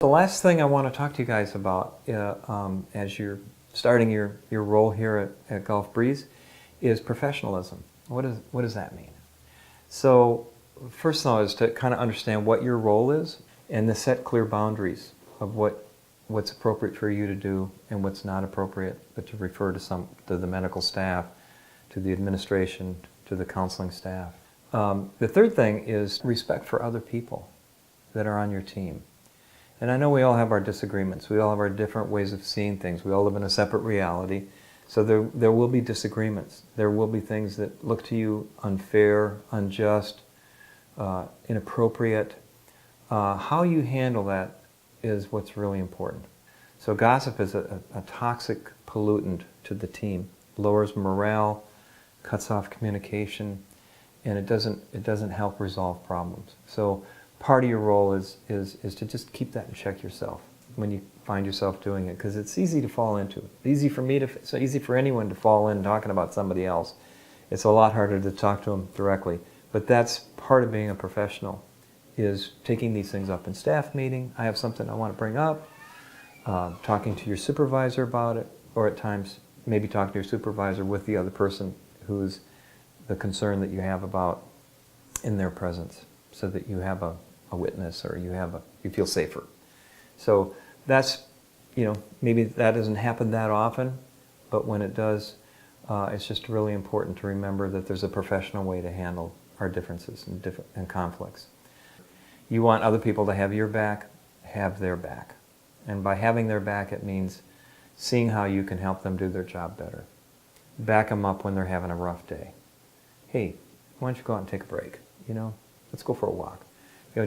The last thing I want to talk to you guys about as you're starting your role here at Gulf Breeze is professionalism. What does that mean? So first of all is to kind of understand what your role is and to set clear boundaries of what's appropriate for you to do and what's not appropriate, but to refer to the medical staff, to the administration, to the counseling staff. The third thing is respect for other people that are on your team. And I know we all have our disagreements. We all have our different ways of seeing things. We all live in a separate reality. So there will be disagreements. There will be things that look to you unfair, unjust, inappropriate. How you handle that is what's really important. So gossip is a toxic pollutant to the team. Lowers morale, cuts off communication, and it doesn't help resolve problems. So part of your role is to just keep that in check yourself when you find yourself doing it, because it's easy to fall into it. It's easy for anyone to fall in talking about somebody else. It's a lot harder to talk to them directly. But that's part of being a professional, is taking these things up in staff meeting. I have something I want to bring up, talking to your supervisor about it, or at times maybe talking to your supervisor with the other person who's the concern that you have about in their presence, so that you have a witness, or you feel safer. So that's, maybe that doesn't happen that often, but when it does, it's just really important to remember that there's a professional way to handle our differences and conflicts. You want other people to have your back, have their back. And by having their back, it means seeing how you can help them do their job better. Back them up when they're having a rough day. Hey, why don't you go out and take a break? Let's go for a walk.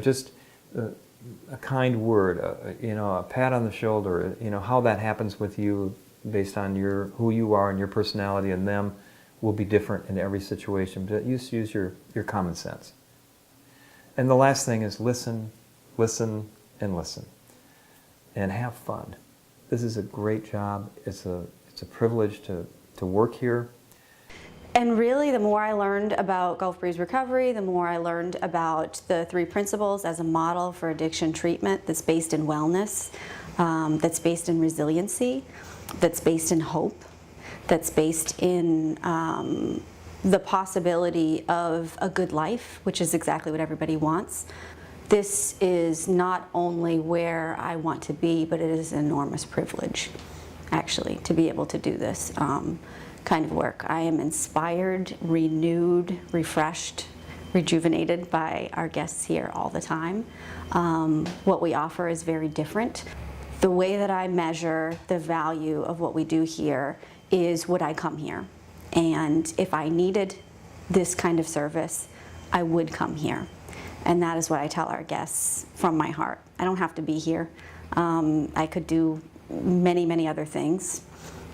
Just a kind word, a pat on the shoulder, how that happens with you based on who you are and your personality and them will be different in every situation. But use your common sense. And the last thing is listen, listen, and listen. And have fun. This is a great job. It's a privilege to work here. And really, the more I learned about Gulf Breeze Recovery, the more I learned about the 3 principles as a model for addiction treatment that's based in wellness, that's based in resiliency, that's based in hope, that's based in the possibility of a good life, which is exactly what everybody wants. This is not only where I want to be, but it is an enormous privilege, actually, to be able to do this kind of work. I am inspired, renewed, refreshed, rejuvenated by our guests here all the time. What we offer is very different. The way that I measure the value of what we do here is would I come here? And if I needed this kind of service, I would come here. And that is what I tell our guests from my heart. I don't have to be here. I could do many, many other things.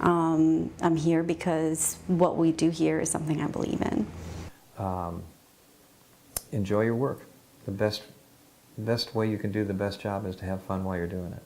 I'm here because what we do here is something I believe in. Enjoy your work. The best way you can do the best job is to have fun while you're doing it.